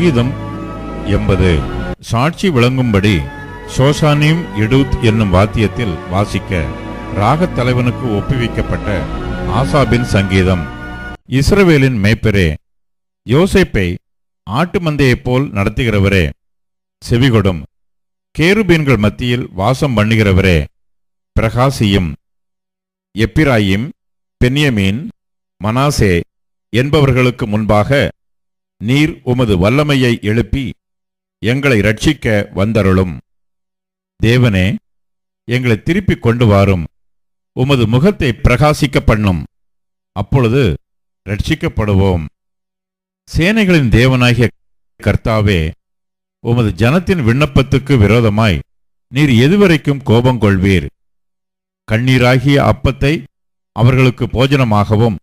சங்கீதம் 80. சாட்சி விளங்கும்படி சோசானிம் எடுத் என்னும் வாத்தியத்தில் வாசிக்க ராகத் தலைவனுக்கு ஒப்புவிக்கப்பட்ட ஆசாபின் சங்கீதம். இஸ்ரவேலின் மேய்ப்பரே, யோசேப்பை ஆட்டு மந்தையைப் போல் நடத்துகிறவரே, செவிகொடும். கேருபீன்கள் மத்தியில் வாசம் பண்ணுகிறவரே, பிரகாசியும். எப்பிராயிம், பென்யமீன், மனாசே என்பவர்களுக்கு முன்பாக நீர் உமது வல்லமையை எழுப்பி எங்களை ரட்சிக்க வந்தருளும். தேவனே, எங்களை திருப்பிக் கொண்டு வாரும். உமது முகத்தை பிரகாசிக்க பண்ணும். அப்பொழுது ரட்சிக்கப்படுவோம். சேனைகளின் தேவனாகிய கர்த்தாவே, உமது ஜனத்தின் விண்ணப்பத்துக்கு விரோதமாய் நீர் எதுவரைக்கும் கோபம் கொள்வீர்? கண்ணீராகிய அப்பத்தை அவர்களுக்கு போஜனமாகவும்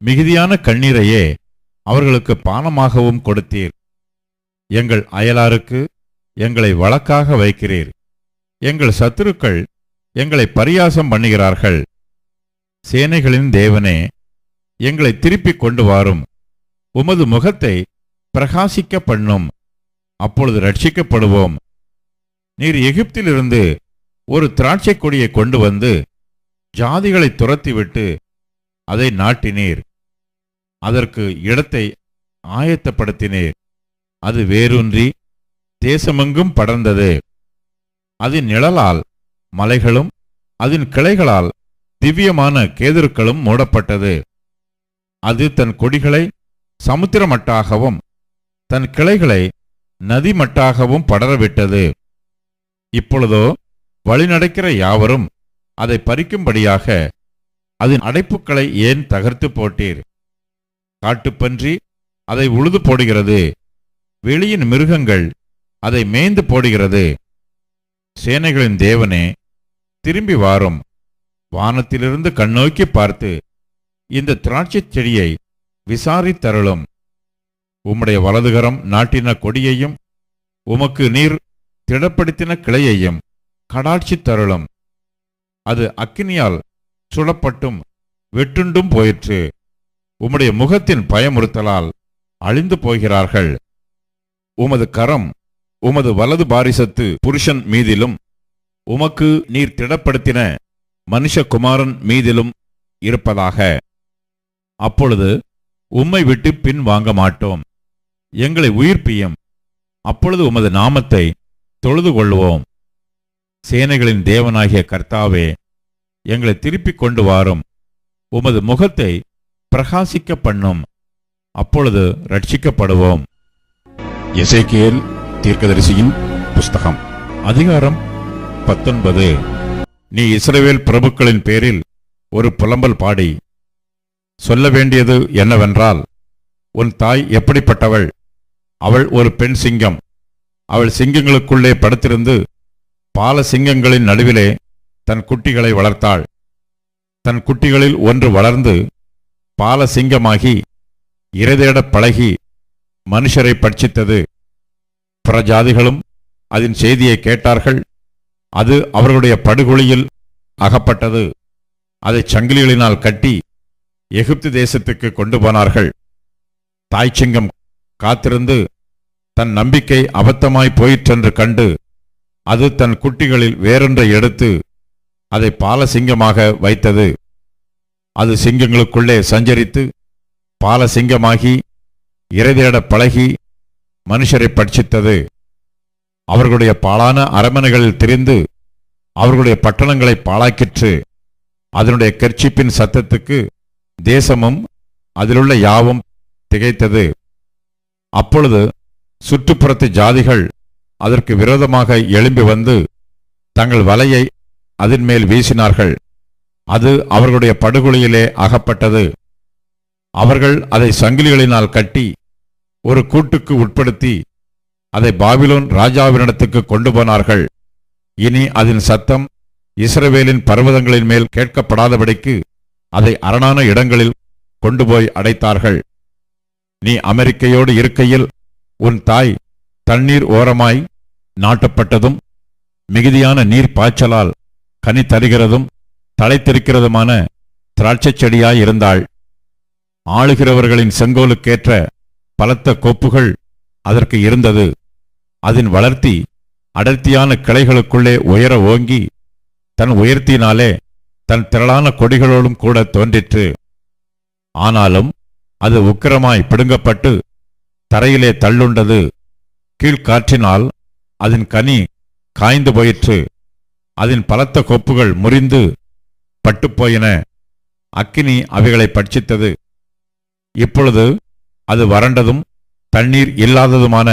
மிகுதியான கண்ணீரையே அவர்களுக்கு பானமாகவும் கொடுத்தீர். எங்கள் அயலாருக்கு எங்களை வழக்காக வைக்கிறீர். எங்கள் சத்துருக்கள் எங்களை பரியாசம் பண்ணுகிறார்கள். சேனைகளின் தேவனே, எங்களை திருப்பிக் கொண்டு வாரும். உமது முகத்தை பிரகாசிக்க பண்ணும். அப்பொழுது ரட்சிக்கப்படுவோம். நீர் எகிப்திலிருந்து ஒரு திராட்சை கொடியை கொண்டு வந்து ஜாதிகளை துரத்திவிட்டு அதை நாட்டினீர். அதற்கு இடத்தை ஆயத்தப்படுத்தினீர். அது வேரூன்றி தேசமெங்கும் படர்ந்தது. அதன் நிழலால் மலைகளும் அதன் கிளைகளால் திவ்யமான கேதுருக்களும் மூடப்பட்டது. அது தன் கொடிகளை சமுத்திரமட்டாகவும் தன் கிளைகளை நதிமட்டாகவும் படரவிட்டது. இப்பொழுதோ வழிநடக்கிற யாவரும் அதை பறிக்கும்படியாக அதன் அடைப்புக்களை ஏன் தகர்த்து போட்டீர்? காட்டுப்பன்றி அதை உழுது போடுகிறது. வெளியின் மிருகங்கள் அதை மேய்ந்து போடுகிறது. சேனைகளின் தேவனே, திரும்பி வாரும். வானத்திலிருந்து கண்ணோக்கி பார்த்து இந்த திராட்சை செடியை விசாரித்தருளும். உம்முடைய வலதுகரம் நாட்டின கொடியையும் உமக்கு நீர் திடப்படுத்தின கிளையையும் கடாட்சி தருளும். அது அக்கினியால் சுடப்பட்டும் வெட்டுண்டும் போயிற்று. உம்முடைய முகத்தின் பயமுறுத்தலால் அழிந்து போகிறார்கள். உமது கரம் உமது வலது பாரிசத்து புருஷன் மீதிலும் உமக்கு நீர் திடப்படுத்தின மனுஷகுமாரன் மீதிலும் இருப்பதாக. அப்பொழுது உம்மை விட்டு பின் வாங்க மாட்டோம். எங்களை உயிர்ப்பியும். அப்பொழுது உமது நாமத்தை தொழுது கொள்வோம். சேனைகளின் தேவனாகிய கர்த்தாவே, எங்களை திருப்பிக் கொண்டு வாரும். உமது முகத்தை பிரகாசிக்க பண்ணும். அப்பொழுது ரட்சிக்கப்படுவோம். எசேக்கியேல் தீர்க்கதரிசியின் புஸ்தகம். அதிகாரம் 19. நீ இஸ்ரவேல் பிரபுக்களின் பேரில் ஒரு புலம்பல் பாடி சொல்ல வேண்டியது என்னவென்றால், உன் தாய் எப்படிப்பட்டவள்? அவள் ஒரு பெண் சிங்கம். அவள் சிங்கங்களுக்குள்ளே படுத்திருந்து பால சிங்கங்களின் நடுவிலே தன் குட்டிகளை வளர்த்தாள். தன் குட்டிகளில் ஒன்று வளர்ந்து பால சிங்கமாகி இரைதேட பழகி மனுஷரை பட்சித்தது. புறஜாதிகளும் அதன் செய்தியை கேட்டார்கள். அது அவர்களுடைய படுகொலியில் அகப்பட்டது. அதை சங்கிலிகளினால் கட்டி எகிப்து தேசத்துக்கு கொண்டு போனார்கள். தாய் சிங்கம் காத்திருந்து தன் நம்பிக்கை அபத்தமாய் போயிற்றென்று கண்டு அது தன் குட்டிகளில் வேறொன்றை எடுத்து அதை பாலசிங்கமாக வைத்தது. அது சிங்கங்களுக்குள்ளே சஞ்சரித்து பாலசிங்கமாகி இரைதேட பழகி மனுஷரை பட்சித்தது. அவர்களுடைய பாழான அரமனைகளில் திரிந்து அவர்களுடைய பட்டணங்களை பாழாக்கிற்று. அதனுடைய கர்ச்சிப்பின் சத்தத்துக்கு தேசமும் அதிலுள்ள யாவும் திகைத்தது. அப்பொழுது சுற்றுப்புறத்து ஜாதிகள் அதற்கு விரோதமாக எழும்பி வந்து தங்கள் வலையை அதன் மேல் வீசினார்கள். அது அவர்களுடைய படுகொலியிலே அகப்பட்டது. அவர்கள் அதை சங்கிலிகளினால் கட்டி ஒரு கூட்டுக்கு உட்படுத்தி அதை பாபிலோன் ராஜாவினிடத்துக்கு கொண்டு போனார்கள். இனி அதன் சத்தம் இஸ்ரவேலின் பர்வதங்களின் மேல் கேட்கப்படாதபடிக்கு அதை அரணான இடங்களில் கொண்டு போய் அடைத்தார்கள். நீ அமெரிக்கையோடு இருக்கையில் உன் தாய் தண்ணீர் ஓரமாய் நாட்டப்பட்டதும் மிகுதியான நீர் பாய்ச்சலால் கனி தருகிறதும் தழைத்திருக்கிறதுமான திராட்சை செடியாயிருந்தாள். ஆளுகிறவர்களின் செங்கோலுக்கேற்ற பலத்த கொப்புகள் அதற்கு இருந்தது. அதன் வளர்த்தி அடர்த்தியான கிளைகளுக்குள்ளே உயர ஓங்கி தன் உயர்த்தினாலே தன் திரளான கொடிகளோடும் கூட தோன்றிற்று. ஆனாலும் அது உக்கிரமாய் பிடுங்கப்பட்டு தரையிலே தள்ளுண்டது. கீழ்காற்றினால் அதன் கனி காய்ந்து போயிற்று. அதன் பலத்த கொப்புகள் முறிந்து பட்டுப்போயின. அக்கினி அவைகளை பட்சித்தது. இப்பொழுது அது வறண்டதும் தண்ணீர் இல்லாததுமான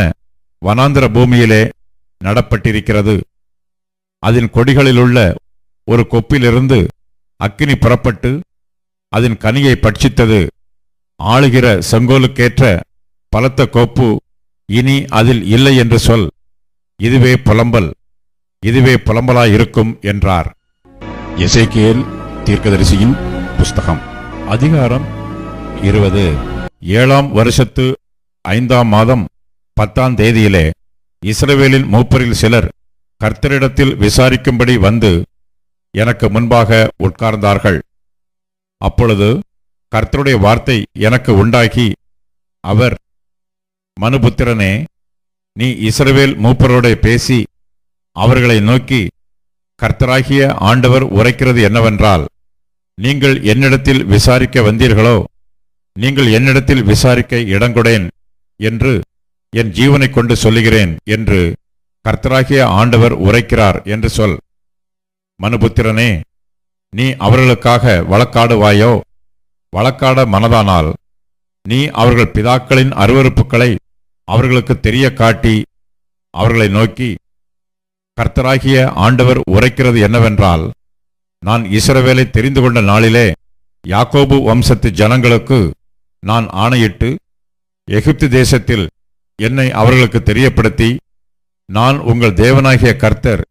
வனாந்திர பூமியிலே நடப்பட்டிருக்கிறது. அதன் கொடிகளிலுள்ள ஒரு கொப்பிலிருந்து அக்கினி புறப்பட்டு அதன் கனியை பட்சித்தது. ஆளுகிற செங்கோலுக்கேற்ற பலத்த கொப்பு இனி அதில் இல்லை என்று சொல். இதுவே புலம்பல், இதுவே புலம்பலாயிருக்கும் என்றார். எசேக்கியேல் தீர்க்கதரிசியின் புஸ்தகம் அதிகாரம் 20. 7ஆம் வருஷத்து 5ஆம் மாதம் 10ஆம் தேதியிலே இஸ்ரவேலின் மூப்பரில் சிலர் கர்த்தரிடத்தில் விசாரிக்கும்படி வந்து எனக்கு முன்பாக உட்கார்ந்தார்கள். அப்பொழுது கர்த்தருடைய வார்த்தை எனக்கு உண்டாகி, அவர், மனுபுத்திரனே, நீ இஸ்ரவேல் மூப்பரோட பேசி அவர்களை நோக்கி, கர்த்தராகிய ஆண்டவர் உரைக்கிறது என்னவென்றால், நீங்கள் என்னிடத்தில் விசாரிக்க வந்தீர்களோ, நீங்கள் என்னிடத்தில் விசாரிக்க இடங்கொடேன் என்று என் ஜீவனைக் கொண்டு சொல்லுகிறேன் என்று கர்த்தராகிய ஆண்டவர் உரைக்கிறார் என்று சொல். மனுபுத்திரனே, நீ அவர்களுக்காக வழக்காடுவாயோ? வழக்காட மனதானால் நீ அவர்கள் பிதாக்களின் அருவருப்புகளை அவர்களுக்கு தெரிய காட்டி அவர்களை நோக்கி, கர்த்தராகிய ஆண்டவர் உரைக்கிறது என்னவென்றால், நான் இஸ்ரவேலை தெரிந்து கொண்ட நாளிலே யாக்கோபு வம்சத்து ஜனங்களுக்கு நான் ஆணையிட்டு எகிப்து தேசத்தில் என்னை அவர்களுக்கு தெரியப்படுத்தி, நான் உங்கள் தேவனாகிய கர்த்தர்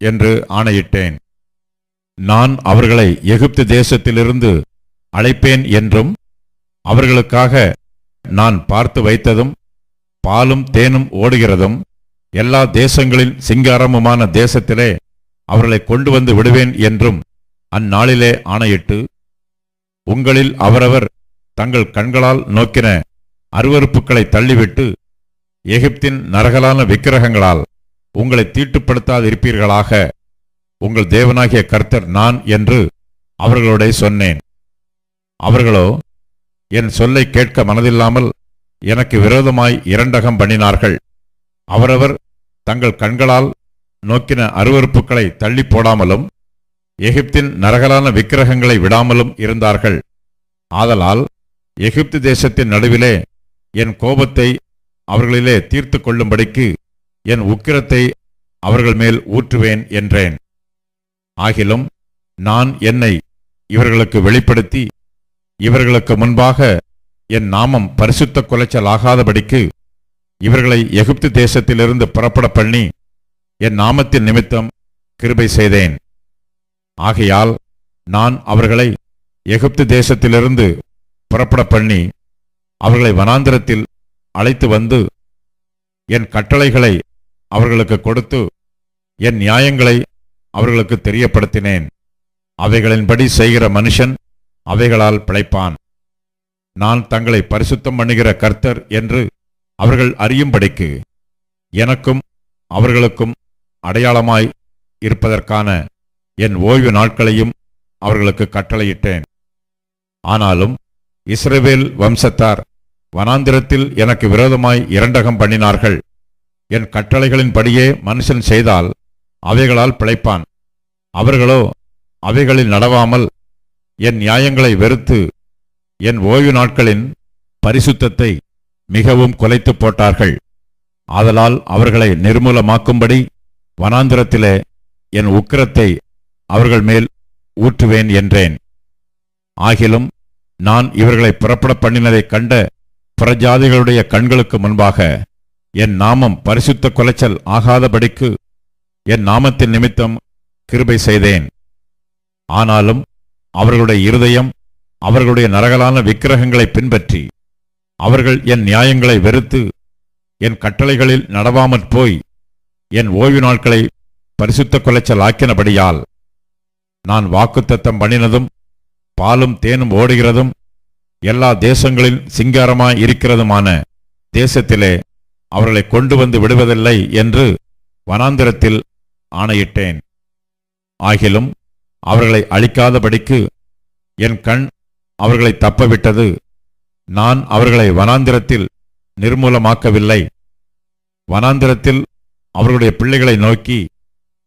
என்று ஆணையிட்டேன். நான் அவர்களை எகிப்து தேசத்திலிருந்து அழைப்பேன் என்றும், அவர்களுக்காக நான் பார்த்து வைத்ததும் பாலும் தேனும் ஓடுகிறதும் எல்லா தேசங்களின் சிங்காரமுமான தேசத்திலே அவர்களை கொண்டு வந்து விடுவேன் என்றும் அந்நாளிலே ஆணையிட்டு, உங்களில் அவரவர் தங்கள் கண்களால் நோக்கின அருவருப்புகளை தள்ளிவிட்டு எகிப்தின் நரகலான விக்கிரகங்களால் உங்களை தீட்டுப்படுத்தாதிருப்பீர்களாக, உங்கள் தேவனாகிய கர்த்தர் நான் என்று அவர்களோட சொன்னேன். அவர்களோ என் சொல்லை கேட்க மனதில்லாமல் எனக்கு விரோதமாய் இரண்டகம் பண்ணினார்கள். அவரவர் தங்கள் கண்களால் நோக்கின அருவருப்புகளை தள்ளி போடாமலும் எகிப்தின் நரகலான விக்கிரகங்களை விடாமலும் இருந்தார்கள். ஆதலால் எகிப்து தேசத்தின் நடுவிலே என் கோபத்தை அவர்களிலே தீர்த்து கொள்ளும்படிக்கு என் உக்கிரத்தை அவர்கள் மேல் ஊற்றுவேன் என்றேன். ஆகிலும் நான் என்னை இவர்களுக்கு வெளிப்படுத்தி இவர்களுக்கு முன்பாக என் நாமம் பரிசுத்த குலைச்சலாகாதபடிக்கு இவர்களை எகிப்து தேசத்திலிருந்து புறப்பட பண்ணி என் நாமத்தின் நிமித்தம் கிருபை செய்தேன். ஆகையால் நான் அவர்களை எகிப்து தேசத்திலிருந்து புறப்பட பண்ணி அவர்களை வனாந்திரத்தில் அழைத்து வந்து என் கட்டளைகளை அவர்களுக்கு கொடுத்து என் நியாயங்களை அவர்களுக்கு தெரியப்படுத்தினேன். அவைகளின்படி செய்கிற மனுஷன் அவைகளால் பிழைப்பான். நான் தங்களை பரிசுத்தம் பண்ணுகிற கர்த்தர் என்று அவர்கள் அறியும்படிக்கு எனக்கும் அவர்களுக்கும் அடையாளமாய் இருப்பதற்கான என் ஓய்வு நாட்களையும் அவர்களுக்கு கட்டளையிட்டேன். ஆனாலும் இஸ்ரவேல் வம்சத்தார் வனாந்திரத்தில் எனக்கு விரோதமாய் இரண்டகம் பண்ணினார்கள். என் கட்டளைகளின்படியே மனுஷன் செய்தால் அவைகளால் பிழைப்பான். அவர்களோ அவைகளில் நடவாமல் என் நியாயங்களை வெறுத்து என் ஓய்வு நாட்களின் பரிசுத்தத்தை மிகவும் குலைத்து போட்டார்கள். ஆதலால் அவர்களை நிர்மூலமாக்கும்படி வனாந்திரத்திலே என் உக்கிரத்தை அவர்கள் மேல் ஊற்றுவேன் என்றேன். ஆகிலும் நான் இவர்களை புறப்பட பண்ணினதைக் கண்ட புறஜாதிகளுடைய கண்களுக்கு முன்பாக என் நாமம் பரிசுத்த குலைச்சல் ஆகாதபடிக்கு என் நாமத்தின் நிமித்தம் கிருபை செய்தேன். ஆனாலும் அவர்களுடைய இருதயம் அவர்களுடைய நரகலான விக்கிரகங்களை பின்பற்றி அவர்கள் என் நியாயங்களை வெறுத்து என் கட்டளைகளில் நடவாமற் போய் என் ஓய்வு நாட்களை பரிசுத்த குலைச்சல் ஆக்கினபடியால் நான் வாக்குத்தத்தம் பண்ணினதும் பாலும் தேனும் ஓடுகிறதும் எல்லா தேசங்களில் சிங்காரமாய் இருக்கிறதுமான தேசத்திலே அவர்களை கொண்டு வந்து விடுவதில்லை என்று வனாந்திரத்தில் ஆணையிட்டேன். ஆகிலும் அவர்களை அழிக்காதபடிக்கு என் கண் அவர்களை தப்பவிட்டது. நான் அவர்களை வனாந்திரத்தில் நிர்மூலமாக்கவில்லை. வனாந்திரத்தில் அவர்களுடைய பிள்ளைகளை நோக்கி,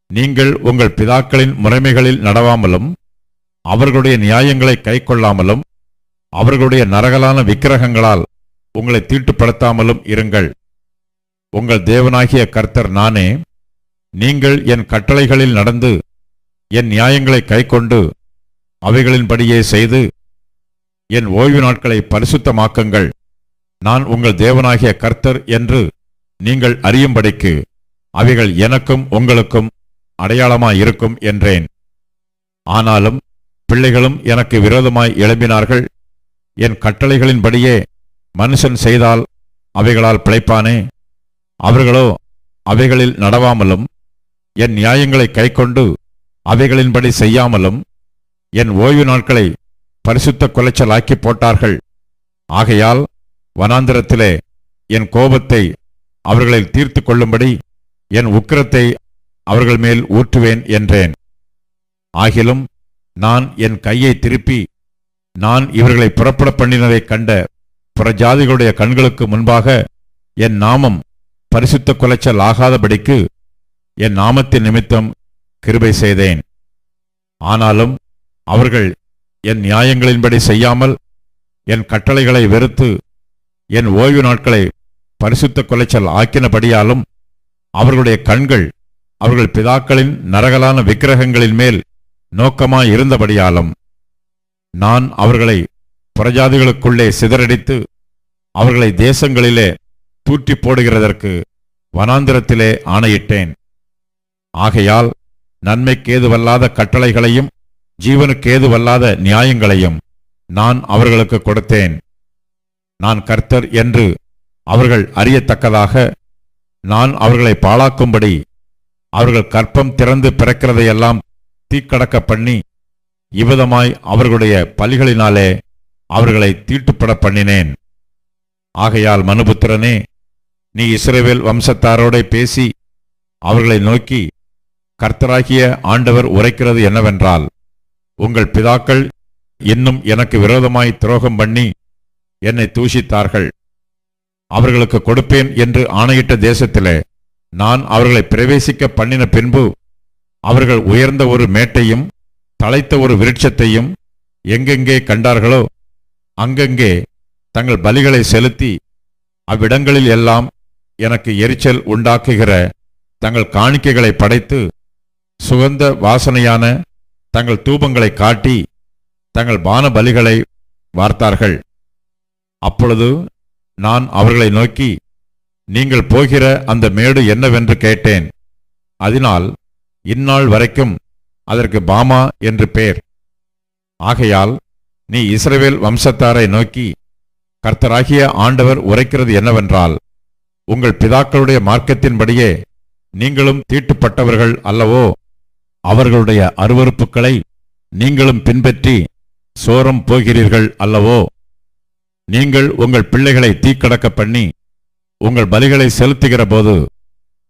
நீங்கள் உங்கள் பிதாக்களின் முறைமைகளில் நடவாமலும் அவர்களுடைய நியாயங்களை கைக்கொள்ளாமலும் அவர்களுடைய நரகலான விக்கிரகங்களால் உங்களை தீட்டுப்படுத்தாமலும் இருங்கள். உங்கள் தேவனாகிய கர்த்தர் நானே. நீங்கள் என் கட்டளைகளில் நடந்து என் நியாயங்களை கைக்கொண்டு அவைகளின்படியே செய்து என் ஓய்வு நாட்களை பரிசுத்தமாக்குங்கள். நான் உங்கள் தேவனாகிய கர்த்தர் என்று நீங்கள் அறியும்படிக்கு அவைகள் எனக்கும் உங்களுக்கும் அடையாளமாயிருக்கும் என்றேன். ஆனாலும் பிள்ளைகளும் எனக்கு விரோதமாய் எழும்பினார்கள். என் கட்டளைகளின்படியே மனுஷன் செய்தால் அவைகளால் பிழைப்பானே? அவர்களோ அவைகளில் நடவாமலும் என் நியாயங்களை கைக்கொண்டு அவைகளின்படி செய்யாமலும் என் ஓய்வு நாட்களை பரிசுத்த குலைச்சலாக்கி போட்டார்கள். ஆகையால் வனாந்திரத்திலே என் கோபத்தை அவர்களில் தீர்த்து கொள்ளும்படி என் உக்கிரத்தை அவர்கள் மேல் ஊற்றுவேன் என்றேன். ஆகிலும் நான் என் கையை திருப்பி நான் இவர்களை புறப்பட பண்ணினதைக் கண்ட புறஜாதிகளுடைய கண்களுக்கு முன்பாக என் நாமம் பரிசுத்த குலைச்சல் ஆகாதபடிக்கு என் நாமத்தின் நிமித்தம் கிருபை செய்தேன். ஆனாலும் அவர்கள் என் நியாயங்களின்படி செய்யாமல் என் கட்டளைகளை வெறுத்து என் ஓய்வு நாட்களை பரிசுத்த குலைச்சல் ஆக்கினபடியாலும் அவர்களுடைய கண்கள் அவர்கள் பிதாக்களின் நரகலான விக்கிரகங்களின் மேல் நோக்கமாயிருந்தபடியாலும் நான் அவர்களை புறஜாதிகளுக்குள்ளே சிதறடித்து அவர்களை தேசங்களிலே தூற்றி போடுகிறதற்கு வனாந்திரத்திலே ஆணையிட்டேன். ஆகையால் நன்மைக்கேதுவல்லாத கட்டளைகளையும் ஜீவனுக்கேதுவல்லாத நியாயங்களையும் நான் அவர்களுக்கு கொடுத்தேன். நான் கர்த்தர் என்று அவர்கள் அறியத்தக்கதாக நான் அவர்களை பாழாக்கும்படி அவர்கள் கற்பம் திறந்து பிறக்கிறதையெல்லாம் தீக்கடக்க பண்ணி இவ்விதமாய் அவர்களுடைய பலிகளினாலே அவர்களை தீட்டுப்பட பண்ணினேன். ஆகையால் மனுபுத்திரனே, நீ இஸ்ரவேல் வம்சத்தாரோட பேசி அவர்களை நோக்கி, கர்த்தராகிய ஆண்டவர் உரைக்கிறது என்னவென்றால், உங்கள் பிதாக்கள் இன்னும் எனக்கு விரோதமாய் துரோகம் பண்ணி என்னை தூஷித்தார்கள். அவர்களுக்கு கொடுப்பேன் என்று ஆணையிட்ட தேசத்திலே நான் அவர்களை பிரவேசிக்க பண்ணின பின்பு அவர்கள் உயர்ந்த ஒரு மேட்டையும் தழைத்த ஒரு விருட்சத்தையும் எங்கெங்கே கண்டார்களோ அங்கங்கே தங்கள் பலிகளை செலுத்தி அவ்விடங்களில் எல்லாம் எனக்கு எரிச்சல் உண்டாக்குகிற தங்கள் காணிக்கைகளை படைத்து சுகந்த வாசனையான தங்கள் தூபங்களை காட்டி தங்கள் பான பலிகளை வார்த்தார்கள். அப்பொழுது நான் அவர்களை நோக்கி, நீங்கள் போகிற அந்த மேடு என்னவென்று கேட்டேன். அதனால் இந்நாள் வரைக்கும் அதற்கு பாமா என்று பேர். ஆகையால் நீ இஸ்ரவேல் வம்சத்தாரை நோக்கி, கர்த்தராகிய ஆண்டவர் உரைக்கிறது என்னவென்றால், உங்கள் பிதாக்களுடைய மார்க்கத்தின்படியே நீங்களும் தீட்டுப்பட்டவர்கள் அல்லவோ? அவர்களுடைய அருவருப்புக்களை நீங்களும் பின்பற்றி சோரம் போகிறீர்கள் அல்லவோ? நீங்கள் உங்கள் பிள்ளைகளை தீக்கடக்க பண்ணி உங்கள் பலிகளை செலுத்துகிற போது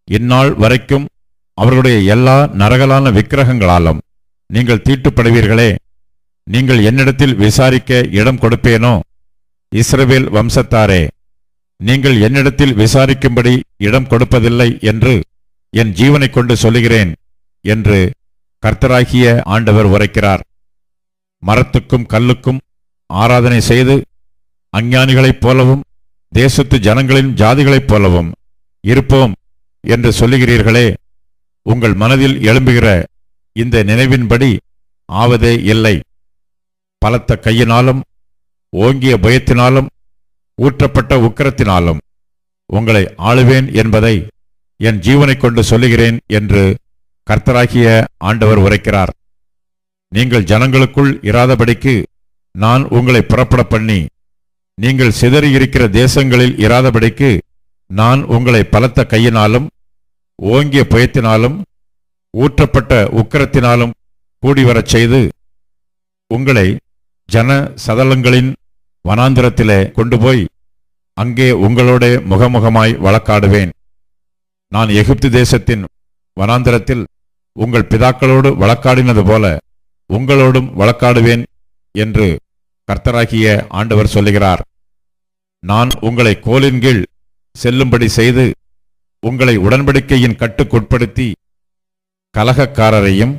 இந்நாள் வரைக்கும் அவர்களுடைய எல்லா நரகலான விக்கிரகங்களாலும் நீங்கள் தீட்டுப்படுவீர்களே. நீங்கள் என்னிடத்தில் விசாரிக்க இடம் கொடுப்பேனோ? இஸ்ரவேல் வம்சத்தாரே, நீங்கள் என்னிடத்தில் விசாரிக்கும்படி இடம் கொடுப்பதில்லை என்று என் ஜீவனைக் கொண்டு சொல்லுகிறேன் என்று கர்த்தராகிய ஆண்டவர் உரைக்கிறார். மரத்துக்கும் கல்லுக்கும் ஆராதனை செய்து அஞ்ஞானிகளைப் போலவும் தேசத்து ஜனங்களின் ஜாதிகளைப் போலவும் இருப்போம் என்று சொல்லுகிறீர்களே. உங்கள் மனதில் எழும்புகிற இந்த நினைவின்படி ஆவதே இல்லை. பலத்த கையினாலும் ஓங்கிய பயத்தினாலும் ஊற்றப்பட்ட உக்கிரத்தினாலும் உங்களை ஆளுவேன் என்பதை என் ஜீவனைக் கொண்டு சொல்லுகிறேன் என்று கர்த்தராகிய ஆண்டவர் உரைக்கிறார். நீங்கள் ஜனங்களுக்குள் இராதபடிக்கு நான் உங்களை புறப்பட பண்ணி, நீங்கள் சிதறியிருக்கிற தேசங்களில் இராதபடிக்கு நான் உங்களை பலத்த கையினாலும் ஓங்கிய புயத்தினாலும் ஊற்றப்பட்ட உக்கிரத்தினாலும் கூடிவரச் செய்து உங்களை ஜன சதலங்களின் வனாந்திரத்திலே கொண்டு போய் அங்கே உங்களோட முகமுகமாய் வழக்காடுவேன். நான் எகிப்து தேசத்தின் வனாந்திரத்தில் உங்கள் பிதாக்களோடு வழக்காடினது போல உங்களோடும் வழக்காடுவேன் என்று கர்த்தராகிய ஆண்டவர் சொல்லுகிறார். நான் உங்களை கோலின் கீழ் செல்லும்படி செய்து உங்களை உடன்படிக்கையின் கட்டுக்குட்படுத்தி கலகக்காரரையும்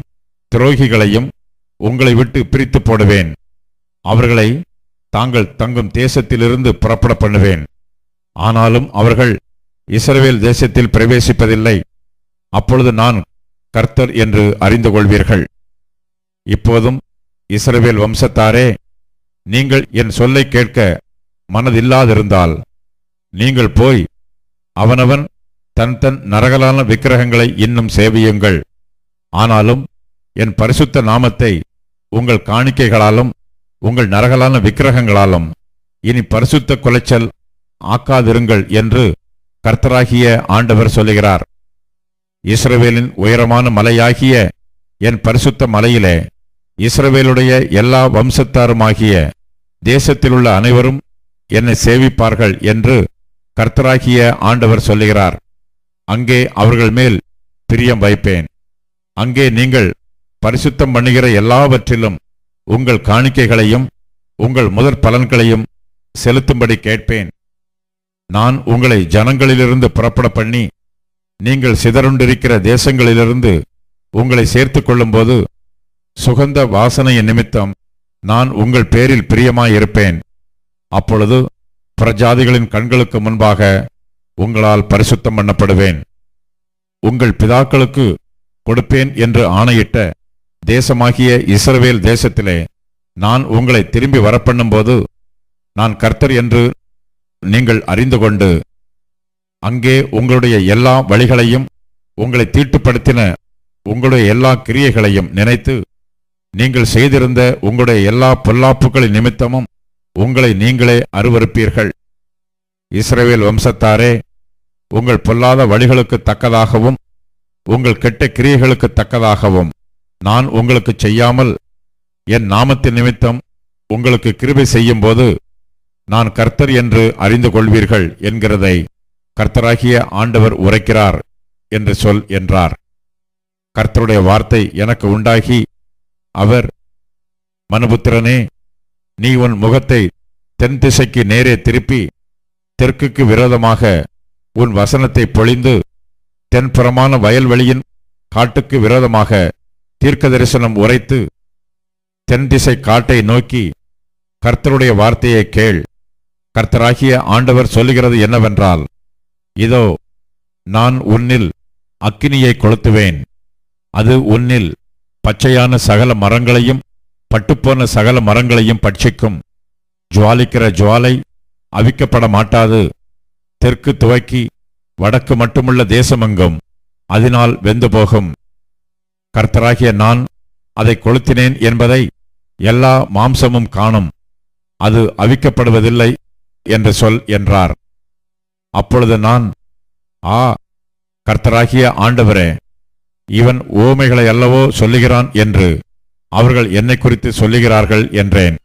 துரோகிகளையும் உங்களை விட்டு பிரித்து போடுவேன். அவர்களை தாங்கள் தங்கும் தேசத்திலிருந்து புறப்பட பண்ணுவேன். ஆனாலும் அவர்கள் இஸ்ரவேல் தேசத்தில் பிரவேசிப்பதில்லை. அப்பொழுது நான் கர்த்தர் என்று அறிந்து கொள்வீர்கள். இப்போதும் இஸ்ரவேல் வம்சத்தாரே, நீங்கள் என் சொல்லை கேட்க மனதில்லாதிருந்தால் நீங்கள் போய் அவனவன் தன் தன் நரகலான விக்கிரகங்களை இன்னும் சேவியுங்கள். ஆனாலும் என் பரிசுத்த நாமத்தை உங்கள் காணிக்கைகளாலும் உங்கள் நரகலான விக்கிரகங்களாலும் இனி பரிசுத்த குலைச்சல் ஆக்காதிருங்கள் என்று கர்த்தராகிய ஆண்டவர் சொல்லுகிறார். இஸ்ரவேலின் உயரமான மலையாகிய என் பரிசுத்த மலையிலே இஸ்ரவேலுடைய எல்லா வம்சத்தாருமாகிய தேசத்திலுள்ள அனைவரும் என்னை சேவிப்பார்கள் என்று கர்த்தராகிய ஆண்டவர் சொல்லுகிறார். அங்கே அவர்கள் மேல் பிரியம் வைப்பேன். அங்கே நீங்கள் பரிசுத்தம் பண்ணுகிற எல்லாவற்றிலும் உங்கள் காணிக்கைகளையும் உங்கள் முதற் பலன்களையும் செலுத்தும்படி கேட்பேன். நான் உங்களை ஜனங்களிலிருந்து புறப்பட பண்ணி நீங்கள் சிதறுண்டிருக்கிற தேசங்களிலிருந்து உங்களை சேர்த்து கொள்ளும்போது சுகந்த வாசனையின் நிமித்தம் நான் உங்கள் பேரில் பிரியமாயிருப்பேன். அப்பொழுது பிரஜாதிகளின் கண்களுக்கு முன்பாக உங்களால் பரிசுத்தம் பண்ணப்படுவேன். உங்கள் பிதாக்களுக்கு கொடுப்பேன் என்று ஆணையிட்ட தேசமாகிய இஸ்ரவேல் தேசத்திலே நான் உங்களை திரும்பி வரப்பண்ணும்போது நான் கர்த்தர் என்று நீங்கள் அறிந்து கொண்டு அங்கே உங்களுடைய எல்லா வழிகளையும் உங்களை தீட்டுப்படுத்தின உங்களுடைய எல்லா கிரியைகளையும் நினைத்து நீங்கள் செய்திருந்த உங்களுடைய எல்லா பொல்லாப்புகளின் நிமித்தமும் உங்களை நீங்களே அருவருப்பீர்கள். இஸ்ரவேல் வம்சத்தாரே, உங்கள் பொல்லாத வழிகளுக்கு தக்கதாகவும் உங்கள் கெட்ட கிரியைகளுக்கு தக்கதாகவும் நான் உங்களுக்கு செய்யாமல் என் நாமத்தின் நிமித்தம் உங்களுக்கு கிருபை செய்யும்போது நான் கர்த்தர் என்று அறிந்து கொள்வீர்கள் என்கிறதை கர்த்தராகிய ஆண்டவர் உரைக்கிறார் என்று சொல் என்றார். கர்த்தருடைய வார்த்தை எனக்கு உண்டாகி அவர், மனுபுத்திரனே, நீ உன் முகத்தை தென் திசைக்கு நேரே திருப்பி தெற்குக்கு விரோதமாக உன் வசனத்தை பொழிந்து தென்புறமான வயல்வெளியின் காட்டுக்கு விரோதமாக தீர்க்க தரிசனம் உரைத்து தென் திசை காட்டை நோக்கி கர்த்தருடைய வார்த்தையை கேள். கர்த்தராகிய ஆண்டவர் சொல்லுகிறது என்னவென்றால், இதோ நான் உன்னில் அக்கினியை கொளுத்துவேன். அது உன்னில் பச்சையான சகல மரங்களையும் பட்டுப்போன சகல மரங்களையும் பட்சிக்கும். ஜுவாலிக்கிற ஜுவாலை அவிக்கப்பட மாட்டாது. தெற்கு துவக்கி வடக்கு மட்டுமுள்ள தேசமெங்கும் அதனால் வெந்து போகும். கர்த்தராகிய நான் அதை கொளுத்தினேன் என்பதை எல்லா மாம்சமும் காணும். அது அவிக்கப்படுவதில்லை என்று சொல் என்றார். அப்பொழுது நான், ஆ, கர்த்தராகிய ஆண்டவரே, இவன் உவமைகளை அல்லவோ சொல்லுகிறான் என்று அவர்கள் என்னை குறித்து சொல்லுகிறார்கள் என்றேன்.